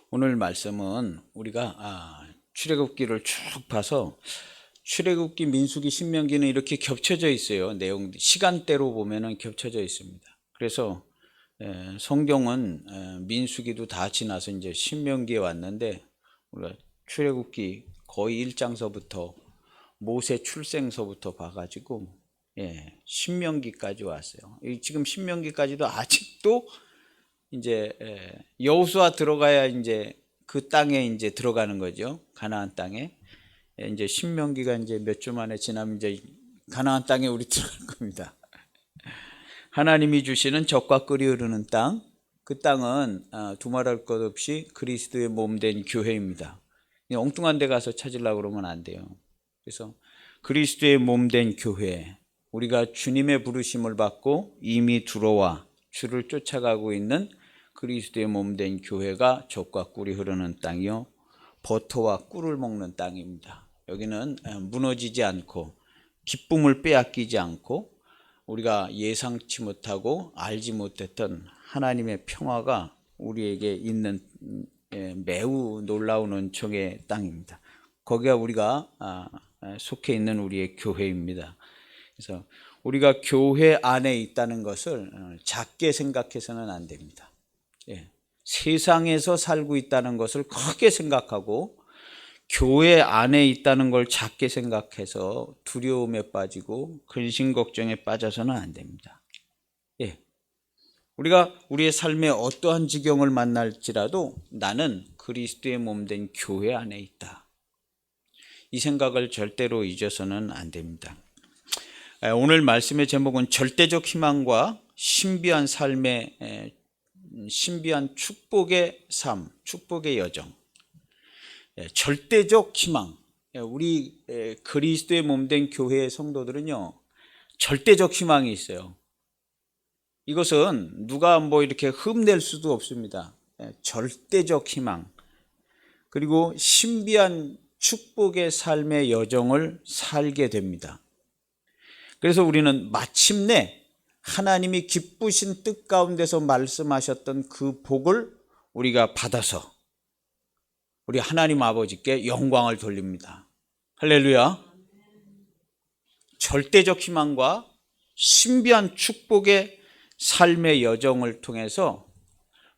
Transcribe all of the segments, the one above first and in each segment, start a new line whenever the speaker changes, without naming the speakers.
오늘 말씀은 우리가 출애굽기를 쭉 봐서 출애굽기, 민수기, 신명기는 이렇게 겹쳐져 있어요. 내용 시간대로 보면은 겹쳐져 있습니다. 그래서 성경은 민수기도 다 지나서 이제 신명기에 왔는데 우리가 출애굽기 거의 1장서부터 모세 출생서부터 봐가지고 신명기까지 왔어요. 지금 신명기까지도 아직도 이제 여호수아 들어가야 이제 그 땅에 이제 들어가는 거죠. 가나안 땅에. 이제 신명기가 이제 몇 주 만에 지나면 이제 가나안 땅에 우리 들어갈 겁니다. 하나님이 주시는 젖과 꿀이 흐르는 땅, 그 땅은 두말할 것 없이 그리스도의 몸된 교회입니다. 엉뚱한 데 가서 찾으려고 그러면 안 돼요. 그래서 그리스도의 몸된 교회, 우리가 주님의 부르심을 받고 이미 들어와 주를 쫓아가고 있는 그리스도의 몸된 교회가 젖과 꿀이 흐르는 땅이요, 버터와 꿀을 먹는 땅입니다. 여기는 무너지지 않고 기쁨을 빼앗기지 않고 우리가 예상치 못하고 알지 못했던 하나님의 평화가 우리에게 있는 매우 놀라운 은총의 땅입니다. 거기가 우리가 속해 있는 우리의 교회입니다. 그래서 우리가 교회 안에 있다는 것을 작게 생각해서는 안 됩니다. 세상에서 살고 있다는 것을 크게 생각하고 교회 안에 있다는 걸 작게 생각해서 두려움에 빠지고 근심 걱정에 빠져서는 안 됩니다. 우리가 우리의 삶에 어떠한 지경을 만날지라도 나는 그리스도의 몸된 교회 안에 있다. 이 생각을 절대로 잊어서는 안 됩니다. 오늘 말씀의 제목은 절대적 희망과 신비한 삶의 신비한 축복의 삶, 축복의 여정. 절대적 희망. 우리 그리스도의 몸된 교회의 성도들은요, 절대적 희망이 있어요. 이것은 누가 뭐 이렇게 흠낼 수도 없습니다. 절대적 희망. 그리고 신비한 축복의 삶의 여정을 살게 됩니다. 그래서 우리는 마침내 하나님이 기쁘신 뜻 가운데서 말씀하셨던 그 복을 우리가 받아서 우리 하나님 아버지께 영광을 돌립니다. 할렐루야. 절대적 희망과 신비한 축복의 삶의 여정을 통해서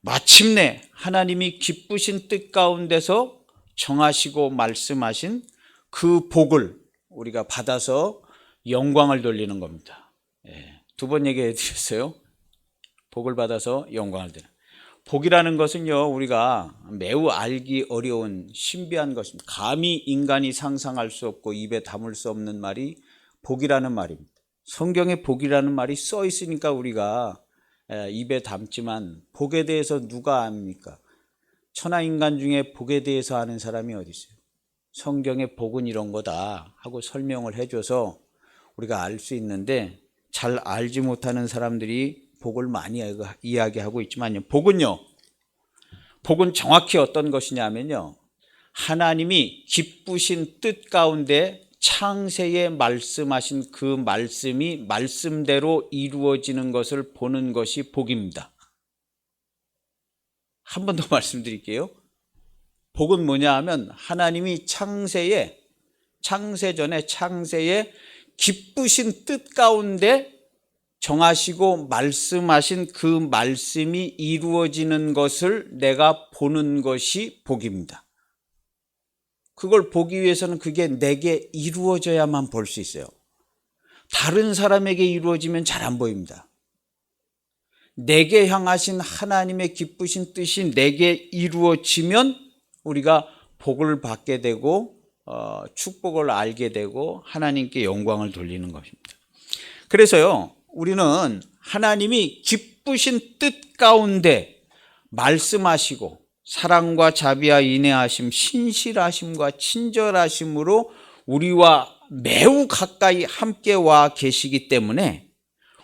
마침내 하나님이 기쁘신 뜻 가운데서 정하시고 말씀하신 그 복을 우리가 받아서 영광을 돌리는 겁니다. 두 번 얘기해 드렸어요. 복을 받아서 영광을 돌리는. 복이라는 것은요, 우리가 매우 알기 어려운 신비한 것입니다. 감히 인간이 상상할 수 없고 입에 담을 수 없는 말이 복이라는 말입니다. 성경에 복이라는 말이 써 있으니까 우리가 입에 담지만 복에 대해서 누가 압니까? 천하인간 중에 복에 대해서 아는 사람이 어디 있어요? 성경에 복은 이런 거다 하고 설명을 해줘서 우리가 알 수 있는데, 잘 알지 못하는 사람들이 복을 많이 이야기하고 있지만요, 복은 정확히 어떤 것이냐면요, 하나님이 기쁘신 뜻 가운데 창세에 말씀하신 그 말씀이 말씀대로 이루어지는 것을 보는 것이 복입니다. 한 번 더 말씀드릴게요. 복은 뭐냐 하면 하나님이 창세 전에 창세에 기쁘신 뜻 가운데 정하시고 말씀하신 그 말씀이 이루어지는 것을 내가 보는 것이 복입니다. 그걸 보기 위해서는 그게 내게 이루어져야만 볼 수 있어요. 다른 사람에게 이루어지면 잘 안 보입니다. 내게 향하신 하나님의 기쁘신 뜻이 내게 이루어지면 우리가 복을 받게 되고 축복을 알게 되고 하나님께 영광을 돌리는 것입니다. 그래서요, 우리는 하나님이 기쁘신 뜻 가운데 말씀하시고 사랑과 자비와 인애하심, 신실하심과 친절하심으로 우리와 매우 가까이 함께 와 계시기 때문에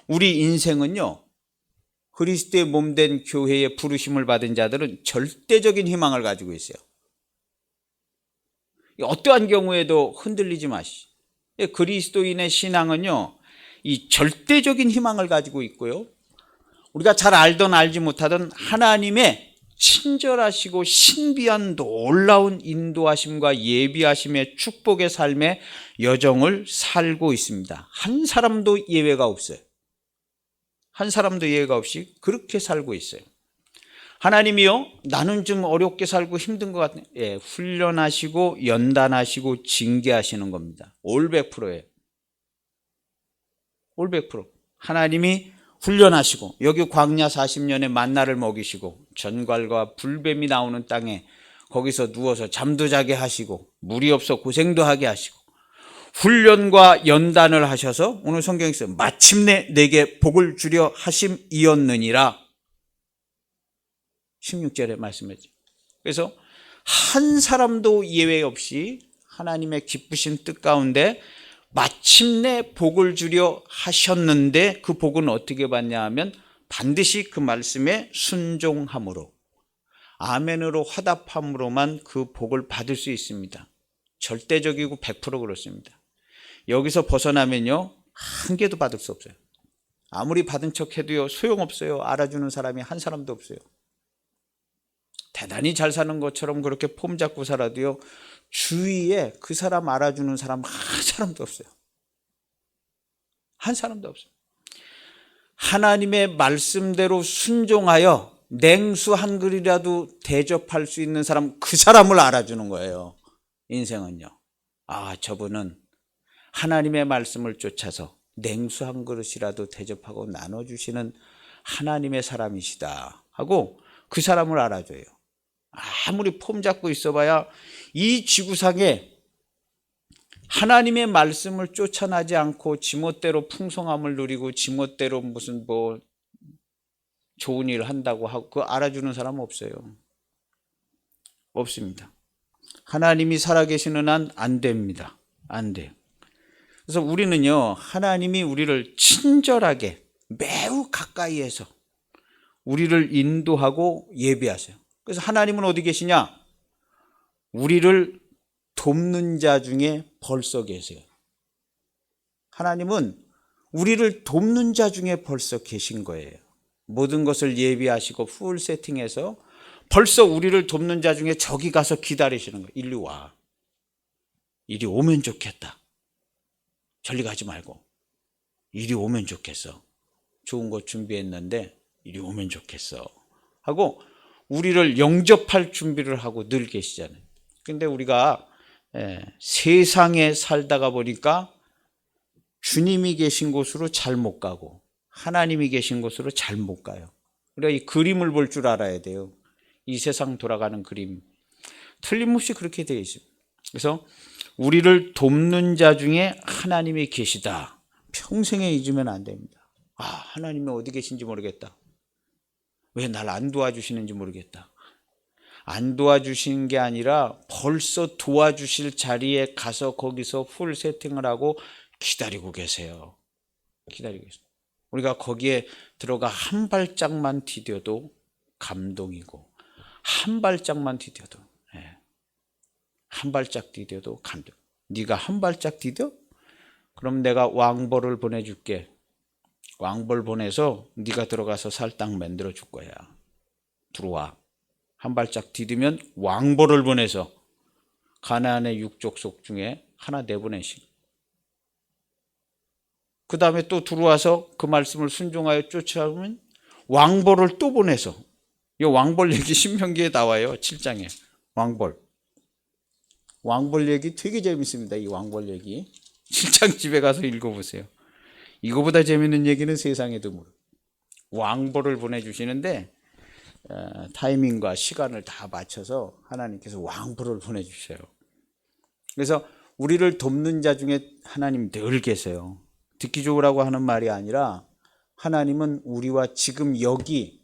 우리 인생은요, 그리스도의 몸된 교회에 부르심을 받은 자들은 절대적인 희망을 가지고 있어요. 어떠한 경우에도 흔들리지 마시죠. 그리스도인의 신앙은요, 이 절대적인 희망을 가지고 있고요, 우리가 잘 알던 알지 못하던 하나님의 친절하시고 신비한 놀라운 인도하심과 예비하심의 축복의 삶의 여정을 살고 있습니다. 한 사람도 예외가 없어요. 한 사람도 예외가 없이 그렇게 살고 있어요. 하나님이요, 나는 좀 어렵게 살고 힘든 것 같네. 예, 훈련하시고 연단하시고 징계하시는 겁니다. 올 100%예요. 올 100%. 하나님이 훈련하시고 여기 광야 40년의 만나를 먹이시고 전갈과 불뱀이 나오는 땅에 거기서 누워서 잠도 자게 하시고 물이 없어 고생도 하게 하시고 훈련과 연단을 하셔서 오늘 성경에 있어요. 마침내 내게 복을 주려 하심이었느니라. 16절에 말씀하죠. 그래서 한 사람도 예외 없이 하나님의 기쁘신 뜻 가운데 마침내 복을 주려 하셨는데 그 복은 어떻게 받냐 하면 반드시 그 말씀에 순종함으로 아멘으로 화답함으로만 그 복을 받을 수 있습니다. 절대적이고 100% 그렇습니다. 여기서 벗어나면요 한 개도 받을 수 없어요. 아무리 받은 척 해도요 소용없어요. 알아주는 사람이 한 사람도 없어요. 대단히 잘 사는 것처럼 그렇게 폼 잡고 살아도요 주위에 그 사람 알아주는 사람 한 사람도 없어요. 한 사람도 없어요. 하나님의 말씀대로 순종하여 냉수 한 그릇이라도 대접할 수 있는 사람, 그 사람을 알아주는 거예요. 인생은요. 아, 저분은 하나님의 말씀을 쫓아서 냉수 한 그릇이라도 대접하고 나눠주시는 하나님의 사람이시다 하고 그 사람을 알아줘요. 아무리 폼 잡고 있어봐야 이 지구상에 하나님의 말씀을 쫓아나지 않고 지멋대로 풍성함을 누리고 지멋대로 무슨 좋은 일을 한다고 하고 그거 알아주는 사람은 없어요. 없습니다. 하나님이 살아계시는 한 안 됩니다. 안 돼요. 그래서 우리는요 하나님이 우리를 친절하게 매우 가까이에서 우리를 인도하고 예비하세요. 그래서 하나님은 어디 계시냐? 우리를 돕는 자 중에 벌써 계세요. 하나님은 우리를 돕는 자 중에 벌써 계신 거예요. 모든 것을 예비하시고 풀 세팅해서 벌써 우리를 돕는 자 중에 저기 가서 기다리시는 거예요. 이리 와. 이리 오면 좋겠다. 저리 가지 말고 이리 오면 좋겠어. 좋은 거 준비했는데 이리 오면 좋겠어 하고 우리를 영접할 준비를 하고 늘 계시잖아요. 근데 우리가 세상에 살다가 보니까 주님이 계신 곳으로 잘 못 가고 하나님이 계신 곳으로 잘 못 가요. 우리가 이 그림을 볼 줄 알아야 돼요. 이 세상 돌아가는 그림 틀림없이 그렇게 되어 있습니다. 그래서 우리를 돕는 자 중에 하나님이 계시다. 평생에 잊으면 안 됩니다. 아, 하나님이 어디 계신지 모르겠다. 왜 날 안 도와주시는지 모르겠다. 안 도와주시는 게 아니라 벌써 도와주실 자리에 가서 거기서 풀 세팅을 하고 기다리고 계세요. 기다리고 계세요. 우리가 거기에 들어가 한 발짝만 디뎌도 감동이고 한 발짝만 디뎌도 한 발짝 디뎌도 감동. 네가 한 발짝 디뎌? 그럼 내가 왕벌을 보내줄게. 왕벌 보내서 네가 들어가서 살 땅 만들어 줄 거야. 들어와. 한 발짝 디디면 왕벌을 보내서 가나안의 육족속 중에 하나 내보내시고 그 다음에 또 들어와서 그 말씀을 순종하여 쫓아오면 왕벌을 또 보내서 이 왕벌 얘기 신명기에 나와요. 7장에 왕벌 얘기 되게 재밌습니다. 이 왕벌 얘기 7장 집에 가서 읽어보세요. 이거보다 재밌는 얘기는 세상에 드물어. 왕벌을 보내주시는데 타이밍과 시간을 다 맞춰서 하나님께서 왕벌을 보내주셔요. 그래서 우리를 돕는 자 중에 하나님 늘 계세요. 듣기 좋으라고 하는 말이 아니라 하나님은 우리와 지금 여기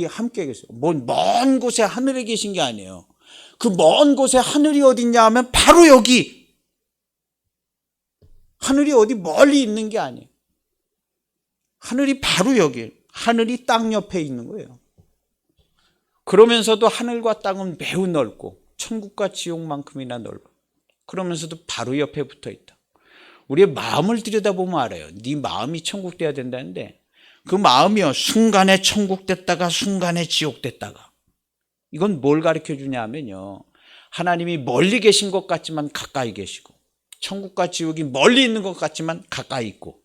함께 계세요. 먼 곳에 하늘에 계신 게 아니에요. 그 먼 곳에 하늘이 어딨냐 하면 바로 여기. 하늘이 어디 멀리 있는 게 아니에요. 하늘이 바로 여기. 하늘이 땅 옆에 있는 거예요. 그러면서도 하늘과 땅은 매우 넓고 천국과 지옥만큼이나 넓어. 그러면서도 바로 옆에 붙어 있다. 우리의 마음을 들여다보면 알아요. 네 마음이 천국 돼야 된다는데 그 마음이요, 순간에 천국 됐다가 순간에 지옥 됐다가. 이건 뭘 가르쳐 주냐 하면요, 하나님이 멀리 계신 것 같지만 가까이 계시고, 천국과 지옥이 멀리 있는 것 같지만 가까이 있고,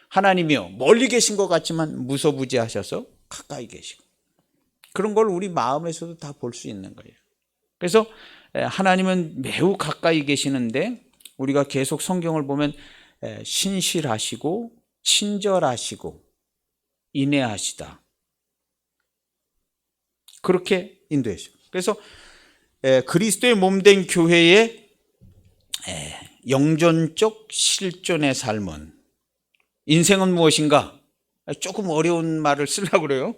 하나님이요, 멀리 계신 것 같지만 무소부지하셔서 가까이 계시고, 그런 걸 우리 마음에서도 다 볼 수 있는 거예요. 그래서 하나님은 매우 가까이 계시는데, 우리가 계속 성경을 보면 신실하시고 친절하시고 인내하시다, 그렇게 인도했어요. 그래서 그리스도의 몸된 교회의 영존적 실존의 삶은, 인생은 무엇인가? 조금 어려운 말을 쓰려고 그래요.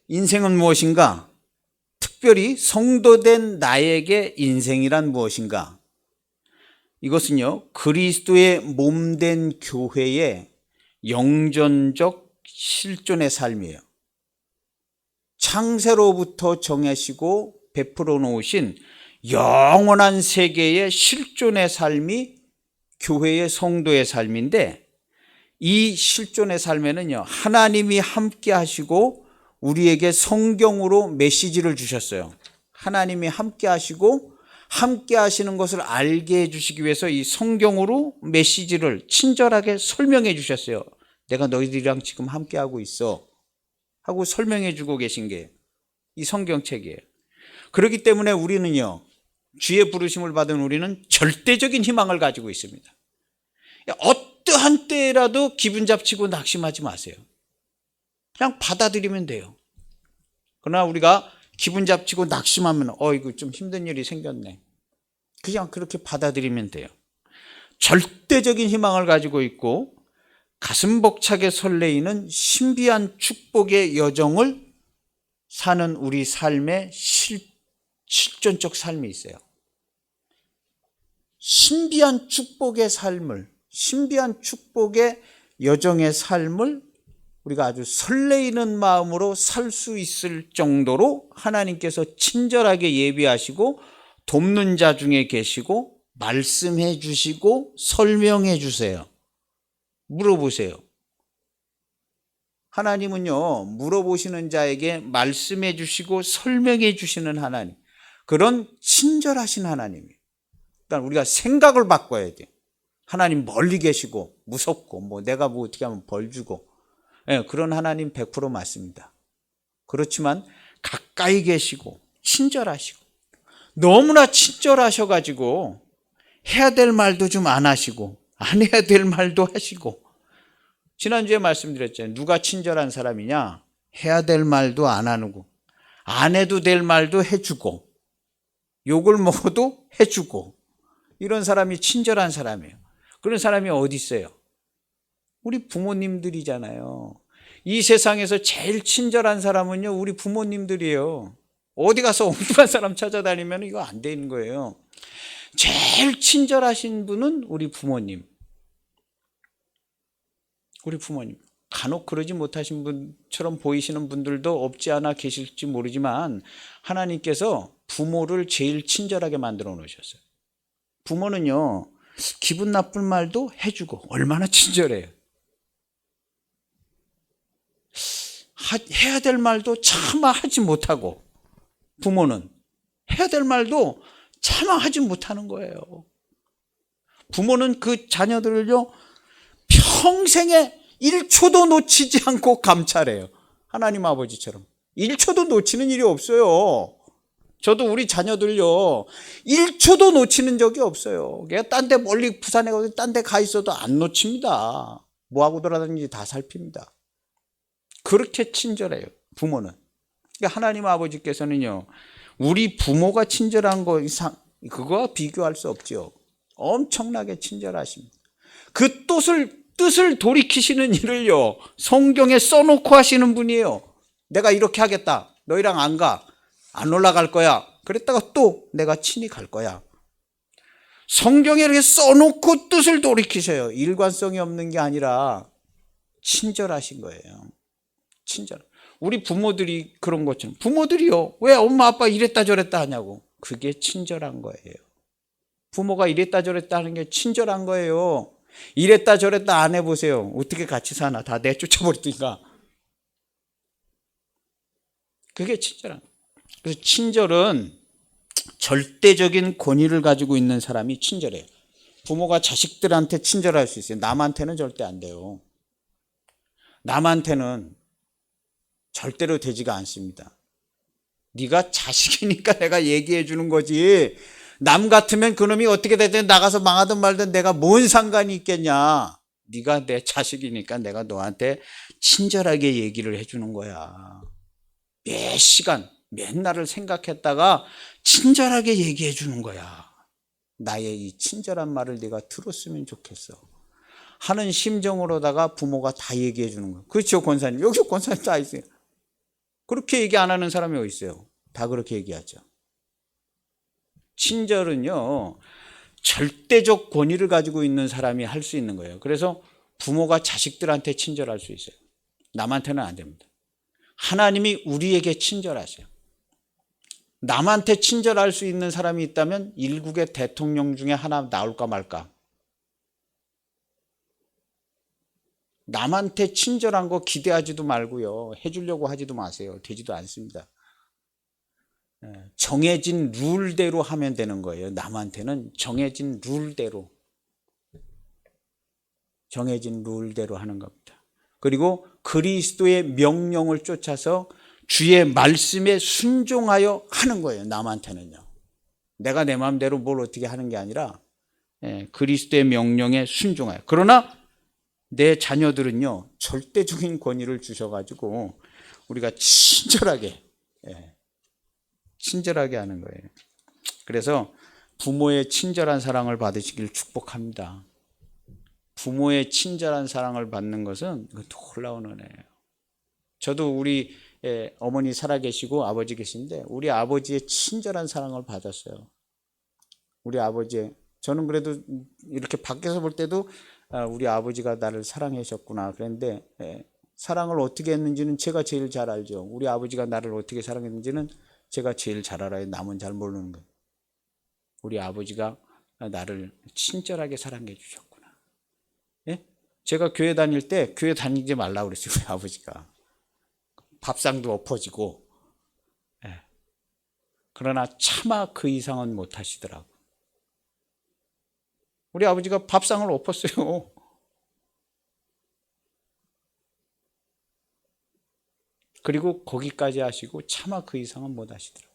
인생은 무엇인가? 특별히 성도된 나에게 인생이란 무엇인가? 이것은요, 그리스도의 몸된 교회의 영존적 실존의 삶이에요. 창세로부터 정하시고 베풀어 놓으신 영원한 세계의 실존의 삶이 교회의 성도의 삶인데, 이 실존의 삶에는요, 하나님이 함께 하시고 우리에게 성경으로 메시지를 주셨어요. 하나님이 함께 하시고 함께 하시는 것을 알게 해주시기 위해서 이 성경으로 메시지를 친절하게 설명해 주셨어요. 내가 너희들이랑 지금 함께 하고 있어 하고 설명해 주고 계신 게 이 성경책이에요. 그렇기 때문에 우리는요, 주의 부르심을 받은 우리는 절대적인 희망을 가지고 있습니다. 어떠한 때라도 기분 잡치고 낙심하지 마세요. 그냥 받아들이면 돼요. 그러나 우리가 기분 잡치고 낙심하면 이거 좀 힘든 일이 생겼네, 그냥 그렇게 받아들이면 돼요. 절대적인 희망을 가지고 있고 가슴 벅차게 설레이는 신비한 축복의 여정을 사는 우리 삶의 실존적 삶이 있어요. 신비한 축복의 삶을, 신비한 축복의 여정의 삶을 우리가 아주 설레이는 마음으로 살 수 있을 정도로 하나님께서 친절하게 예비하시고 돕는 자 중에 계시고 말씀해 주시고 설명해 주세요. 물어보세요. 하나님은요, 물어보시는 자에게 말씀해 주시고 설명해 주시는 하나님, 그런 친절하신 하나님이에요. 그러니까 우리가 생각을 바꿔야 돼요. 하나님 멀리 계시고 무섭고 내가 어떻게 하면 벌 주고, 그런 하나님 100% 맞습니다. 그렇지만 가까이 계시고 친절하시고, 너무나 친절하셔가지고 해야 될 말도 좀 안 하시고 안 해야 될 말도 하시고, 지난주에 말씀드렸잖아요. 누가 친절한 사람이냐? 해야 될 말도 안 하고 안 해도 될 말도 해주고 욕을 먹어도 해주고, 이런 사람이 친절한 사람이에요. 그런 사람이 어디 있어요? 우리 부모님들이잖아요. 이 세상에서 제일 친절한 사람은요, 우리 부모님들이에요. 어디 가서 엉뚱한 사람 찾아다니면 이거 안 되는 거예요. 제일 친절하신 분은 우리 부모님. 우리 부모님. 간혹 그러지 못하신 분처럼 보이시는 분들도 없지 않아 계실지 모르지만, 하나님께서 부모를 제일 친절하게 만들어 놓으셨어요. 부모는요, 기분 나쁜 말도 해주고, 얼마나 친절해요. 해야 될 말도 차마 하지 못하고, 부모는 해야 될 말도 차마 하지 못하는 거예요. 부모는 그 자녀들을요, 평생에 1초도 놓치지 않고 감찰해요. 하나님 아버지처럼 1초도 놓치는 일이 없어요. 저도 우리 자녀들요, 1초도 놓치는 적이 없어요. 걔가 딴 데 멀리 부산에 가서 딴 데 가 있어도 안 놓칩니다. 뭐하고 돌아다니는지 다 살핍니다. 그렇게 친절해요, 부모는. 그러니까 하나님 아버지께서는요, 우리 부모가 친절한 거 이상, 그거와 비교할 수 없죠. 엄청나게 친절하십니다. 그 뜻을 돌이키시는 일을요, 성경에 써놓고 하시는 분이에요. 내가 이렇게 하겠다. 너희랑 안 가. 안 올라갈 거야. 그랬다가 또 내가 친히 갈 거야. 성경에 이렇게 써놓고 뜻을 돌이키셔요. 일관성이 없는 게 아니라 친절하신 거예요. 친절. 우리 부모들이 그런 것처럼, 부모들이요, 왜 엄마 아빠 이랬다 저랬다 하냐고. 그게 친절한 거예요. 부모가 이랬다 저랬다 하는 게 친절한 거예요. 이랬다 저랬다 안 해보세요. 어떻게 같이 사나. 다 내쫓아버리니까. 그게 친절한 거예요. 그래서 친절은 절대적인 권위를 가지고 있는 사람이 친절해요. 부모가 자식들한테 친절할 수 있어요. 남한테는 절대 안 돼요. 남한테는 절대로 되지가 않습니다. 네가 자식이니까 내가 얘기해 주는 거지. 남 같으면 그놈이 어떻게 되든 나가서 망하든 말든 내가 뭔 상관이 있겠냐. 네가 내 자식이니까 내가 너한테 친절하게 얘기를 해주는 거야. 몇 시간, 몇 날을 생각했다가 친절하게 얘기해 주는 거야. 나의 이 친절한 말을 네가 들었으면 좋겠어 하는 심정으로다가 부모가 다 얘기해 주는 거야. 그렇죠, 권사님. 여기 권사님 다 있어요. 그렇게 얘기 안 하는 사람이 어디 있어요? 다 그렇게 얘기하죠. 친절은요, 절대적 권위를 가지고 있는 사람이 할 수 있는 거예요. 그래서 부모가 자식들한테 친절할 수 있어요. 남한테는 안 됩니다. 하나님이 우리에게 친절하세요. 남한테 친절할 수 있는 사람이 있다면 일국의 대통령 중에 하나 나올까 말까. 남한테 친절한 거 기대하지도 말고요. 해주려고 하지도 마세요. 되지도 않습니다. 정해진 룰대로 하면 되는 거예요. 남한테는 정해진 룰대로 하는 겁니다. 그리고 그리스도의 명령을 쫓아서 주의 말씀에 순종하여 하는 거예요. 남한테는요. 내가 내 마음대로 뭘 어떻게 하는 게 아니라 그리스도의 명령에 순종하여. 그러나 내 자녀들은요, 절대적인 권위를 주셔가지고 우리가 친절하게 하는 거예요. 그래서 부모의 친절한 사랑을 받으시길 축복합니다. 부모의 친절한 사랑을 받는 것은 놀라운 은혜예요. 저도 우리 어머니 살아계시고 아버지 계신데 우리 아버지의 친절한 사랑을 받았어요. 우리 아버지의, 저는 그래도 이렇게 밖에서 볼 때도 우리 아버지가 나를 사랑해 줬구나 그랬는데, 사랑을 어떻게 했는지는 제가 제일 잘 알죠. 우리 아버지가 나를 어떻게 사랑했는지는 제가 제일 잘 알아요. 남은 잘 모르는 거예요. 우리 아버지가 나를 친절하게 사랑해 주셨구나. 예? 제가 교회 다닐 때 교회 다니지 말라고 그랬어요. 우리 아버지가. 밥상도 엎어지고. 그러나 차마 그 이상은 못 하시더라고. 우리 아버지가 밥상을 엎었어요. 그리고 거기까지 하시고 차마 그 이상은 못 하시더라고요.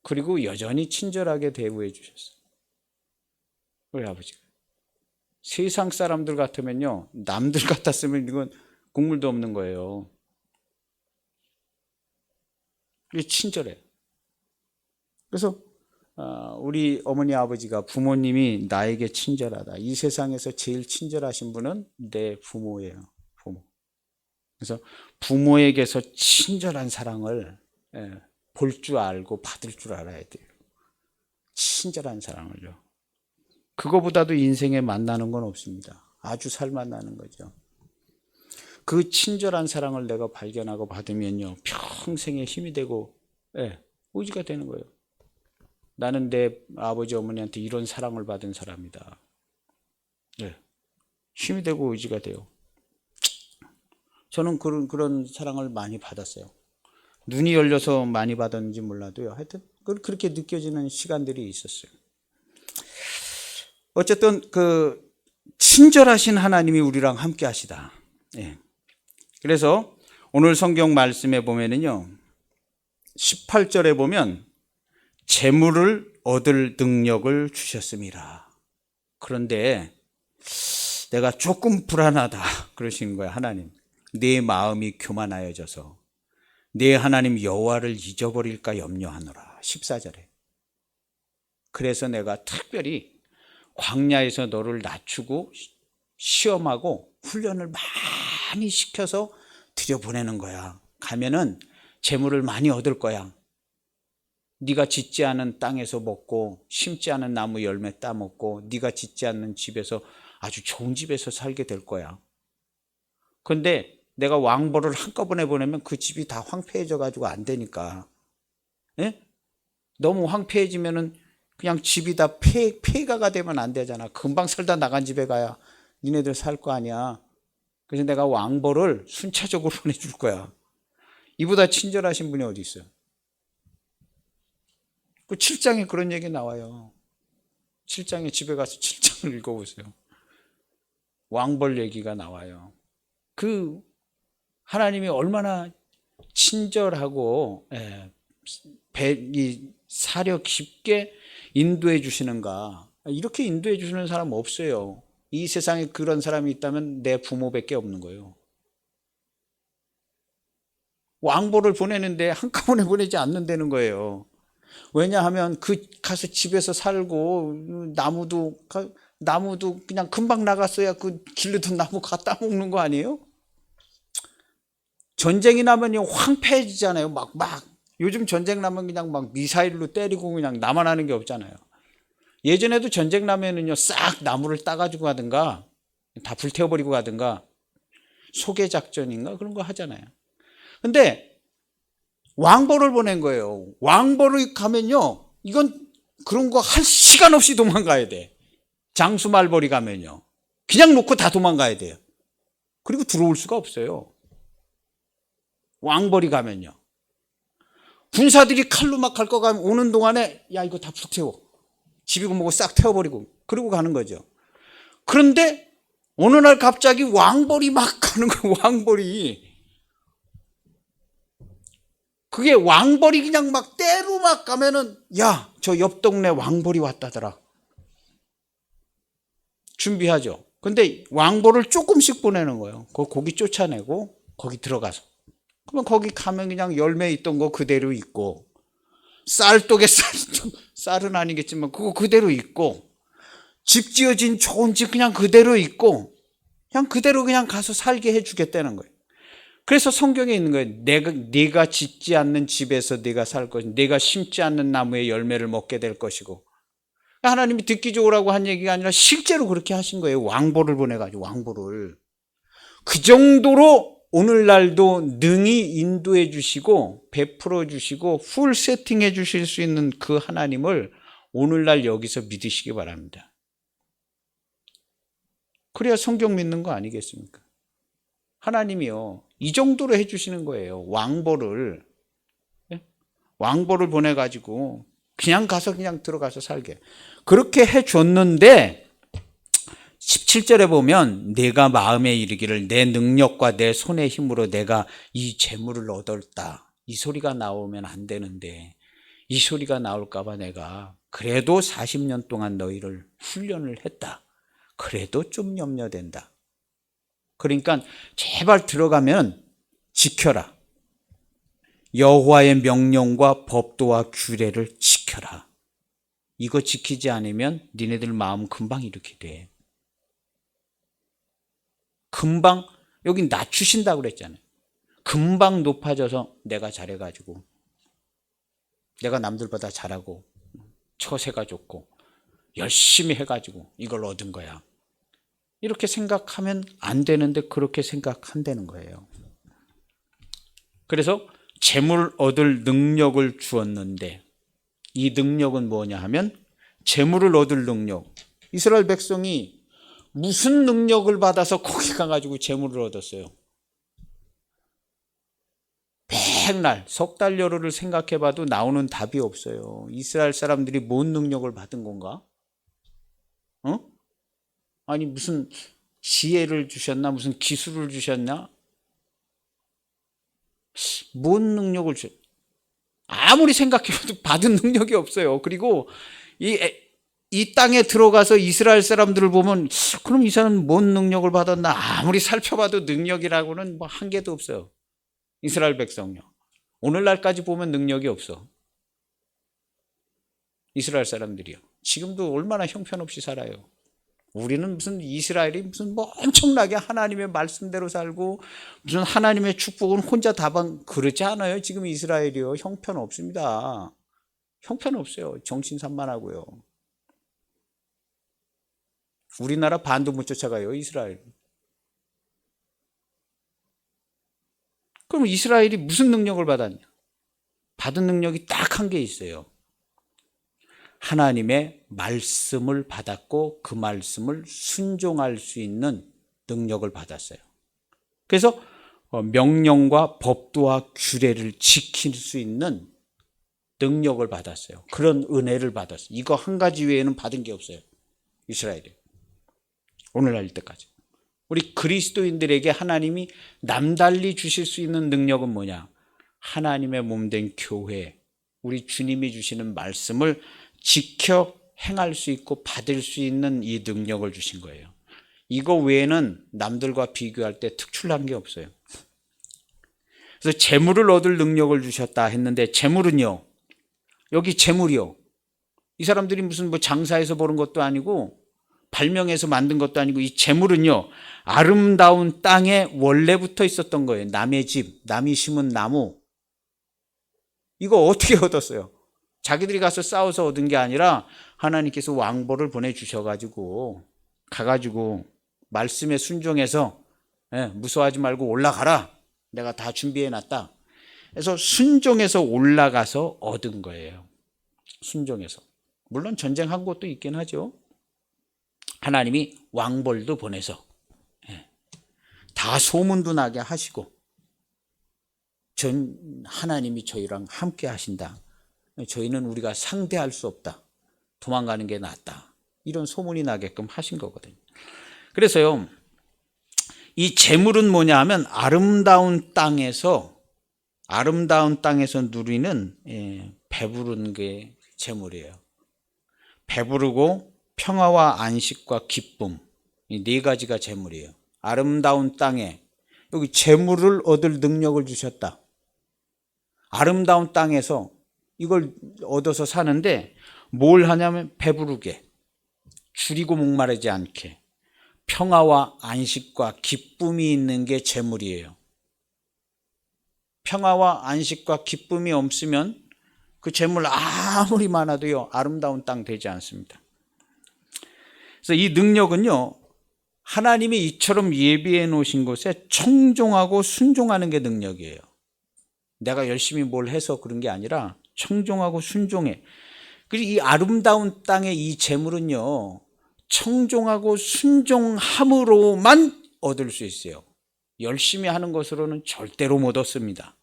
그리고 여전히 친절하게 대우해 주셨어요. 우리 아버지가. 세상 사람들 같으면요, 남들 같았으면 이건 국물도 없는 거예요. 이게 친절해요. 그래서 우리 어머니 아버지가, 부모님이 나에게 친절하다. 이 세상에서 제일 친절하신 분은 내 부모예요. 부모. 그래서 부모에게서 친절한 사랑을 볼 줄 알고 받을 줄 알아야 돼요. 친절한 사랑을요. 그거보다도 인생에 만나는 건 없습니다. 아주 살만나는 거죠. 그 친절한 사랑을 내가 발견하고 받으면요, 평생의 힘이 되고 의지가 되는 거예요. 나는 내 아버지 어머니한테 이런 사랑을 받은 사람이다. 힘이 되고 의지가 돼요. 저는 그런 사랑을 많이 받았어요. 눈이 열려서 많이 받았는지 몰라도요. 하여튼 그렇게 느껴지는 시간들이 있었어요. 어쨌든 그 친절하신 하나님이 우리랑 함께 하시다. 그래서 오늘 성경 말씀에 보면은요, 18절에 보면 재물을 얻을 능력을 주셨습니다. 그런데 내가 조금 불안하다 그러시는 거예요. 하나님, 내 마음이 교만하여져서 내 하나님 여호와를 잊어버릴까 염려하노라. 14절에. 그래서 내가 특별히 광야에서 너를 낮추고 시험하고 훈련을 많이 시켜서 들여보내는 거야. 가면은 재물을 많이 얻을 거야. 네가 짓지 않은 땅에서 먹고 심지 않은 나무 열매 따먹고 네가 짓지 않는 집에서 아주 좋은 집에서 살게 될 거야. 그런데 내가 왕벌을 한꺼번에 보내면 그 집이 다 황폐해져 가지고 안 되니까. 너무 황폐해지면은 그냥 집이 다 폐가가 되면 안 되잖아. 금방 살다 나간 집에 가야 니네들 살 거 아니야. 그래서 내가 왕벌을 순차적으로 보내줄 거야. 이보다 친절하신 분이 어디 있어요? 그 7장에 그런 얘기 나와요. 7장에 집에 가서 7장을 읽어보세요. 왕벌 얘기가 나와요. 그 하나님이 얼마나 친절하고 이 사려 깊게 인도해 주시는가. 이렇게 인도해 주시는 사람 없어요. 이 세상에 그런 사람이 있다면 내 부모밖에 없는 거예요. 왕보를 보내는데 한꺼번에 보내지 않는다는 거예요. 왜냐하면 그 가서 집에서 살고 나무도 그냥 금방 나갔어야 그 길르던 나무 갖다 먹는 거 아니에요? 전쟁이 나면 황폐해지잖아요. 막 요즘 전쟁 나면 그냥 막 미사일로 때리고 그냥 나만 하는 게 없잖아요. 예전에도 전쟁 나면은요 싹 나무를 따가지고 가든가 다 불태워버리고 가든가 소개 작전인가 그런 거 하잖아요. 근데 왕보를 보낸 거예요. 왕보를 가면요 이건 그런 거 할 시간 없이 도망가야 돼. 장수말벌이 가면요 그냥 놓고 다 도망가야 돼요. 그리고 들어올 수가 없어요. 왕벌이 가면요 군사들이 칼로 막 갈 거 가면 오는 동안에 야 이거 다 불태워 집이고 뭐고 싹 태워버리고 그러고 가는 거죠. 그런데 어느 날 갑자기 왕벌이 막 가는 거예요. 왕벌이 그게 왕벌이 그냥 막 때로 막 가면은 야 저 옆 동네 왕벌이 왔다더라 준비하죠. 근데 왕벌을 조금씩 보내는 거예요. 거기 쫓아내고 거기 들어가서 그러면 거기 가면 그냥 열매 있던 거 그대로 있고 쌀독에 쌀은 아니겠지만 그거 그대로 있고 집 지어진 좋은 집 그냥 그대로 있고 그냥 그대로 그냥 가서 살게 해주겠다는 거예요. 그래서 성경에 있는 거예요. 네가 짓지 않는 집에서 네가 살 것이고 네가 심지 않는 나무의 열매를 먹게 될 것이고 하나님이 듣기 좋으라고 한 얘기가 아니라 실제로 그렇게 하신 거예요. 왕보를 보내가지고 왕보를 그 정도로 오늘날도 능히 인도해 주시고 베풀어 주시고 풀 세팅해 주실 수 있는 그 하나님을 오늘날 여기서 믿으시기 바랍니다. 그래야 성경 믿는 거 아니겠습니까? 하나님이요 이 정도로 해주시는 거예요. 왕보를 보내가지고 그냥 가서 그냥 들어가서 살게 그렇게 해줬는데 17절에 보면 내가 마음에 이르기를 내 능력과 내 손의 힘으로 내가 이 재물을 얻었다 이 소리가 나오면 안 되는데 이 소리가 나올까 봐 내가 그래도 40년 동안 너희를 훈련을 했다. 그래도 좀 염려된다. 그러니까 제발 들어가면 지켜라. 여호와의 명령과 법도와 규례를 지켜라. 이거 지키지 않으면 니네들 마음 금방 이렇게 돼. 금방 여기 낮추신다고 그랬잖아요. 금방 높아져서 내가 잘해가지고 내가 남들보다 잘하고 처세가 좋고 열심히 해가지고 이걸 얻은 거야. 이렇게 생각하면 안 되는데 그렇게 생각한다는 거예요. 그래서 재물 얻을 능력을 주었는데 이 능력은 뭐냐 하면 재물을 얻을 능력. 이스라엘 백성이 무슨 능력을 받아서 거기 가가지고 재물을 얻었어요? 백날, 석 달 여로를 생각해봐도 나오는 답이 없어요. 이스라엘 사람들이 뭔 능력을 받은 건가? 아니 무슨 지혜를 주셨나? 무슨 기술을 주셨나? 뭔 능력을 아무리 생각해봐도 받은 능력이 없어요. 그리고 이 땅에 들어가서 이스라엘 사람들을 보면 그럼 이 사람은 뭔 능력을 받았나? 아무리 살펴봐도 능력이라고는 뭐 한 개도 없어요. 이스라엘 백성요. 오늘날까지 보면 능력이 없어. 이스라엘 사람들이요. 지금도 얼마나 형편없이 살아요. 우리는 무슨 이스라엘이 무슨 뭐 엄청나게 하나님의 말씀대로 살고 무슨 하나님의 축복은 혼자 다방 그렇지 않아요. 지금 이스라엘이요. 형편없습니다. 형편없어요. 정신산만하고요. 우리나라 반도 못 쫓아가요. 이스라엘. 그럼 이스라엘이 무슨 능력을 받았냐? 받은 능력이 딱 한 개 있어요. 하나님의 말씀을 받았고 그 말씀을 순종할 수 있는 능력을 받았어요. 그래서 명령과 법도와 규례를 지킬 수 있는 능력을 받았어요. 그런 은혜를 받았어요. 이거 한 가지 외에는 받은 게 없어요. 이스라엘이. 오늘날 때까지. 우리 그리스도인들에게 하나님이 남달리 주실 수 있는 능력은 뭐냐? 하나님의 몸된 교회, 우리 주님이 주시는 말씀을 지켜 행할 수 있고 받을 수 있는 이 능력을 주신 거예요. 이거 외에는 남들과 비교할 때 특출난 게 없어요. 그래서 재물을 얻을 능력을 주셨다 했는데 재물은요, 여기 재물이요, 이 사람들이 무슨 뭐 장사해서 버는 것도 아니고 발명해서 만든 것도 아니고 이 재물은요, 아름다운 땅에 원래부터 있었던 거예요. 남의 집, 남이 심은 나무. 이거 어떻게 얻었어요? 자기들이 가서 싸워서 얻은 게 아니라 하나님께서 왕보를 보내주셔가지고 가가지고 말씀에 순종해서 무서워하지 말고 올라가라. 내가 다 준비해놨다. 그래서 순종해서 올라가서 얻은 거예요. 순종해서. 물론 전쟁한 것도 있긴 하죠. 하나님이 왕벌도 보내서 다 소문도 나게 하시고 전 하나님이 저희랑 함께 하신다. 저희는 우리가 상대할 수 없다. 도망가는 게 낫다. 이런 소문이 나게끔 하신 거거든요. 그래서요, 이 재물은 뭐냐 하면 아름다운 땅에서 누리는 배부른 게 재물이에요. 배부르고 평화와 안식과 기쁨, 이 네 가지가 재물이에요. 아름다운 땅에 여기 재물을 얻을 능력을 주셨다. 아름다운 땅에서 이걸 얻어서 사는데 뭘 하냐면 배부르게, 줄이고 목마르지 않게, 평화와 안식과 기쁨이 있는 게 재물이에요. 평화와 안식과 기쁨이 없으면 그 재물 아무리 많아도요, 아름다운 땅 되지 않습니다. 그래서 이 능력은요, 하나님이 이처럼 예비해 놓으신 곳에 청종하고 순종하는 게 능력이에요. 내가 열심히 뭘 해서 그런 게 아니라 청종하고 순종해. 그리고 이 아름다운 땅의 이 재물은요, 청종하고 순종함으로만 얻을 수 있어요. 열심히 하는 것으로는 절대로 못 얻습니다.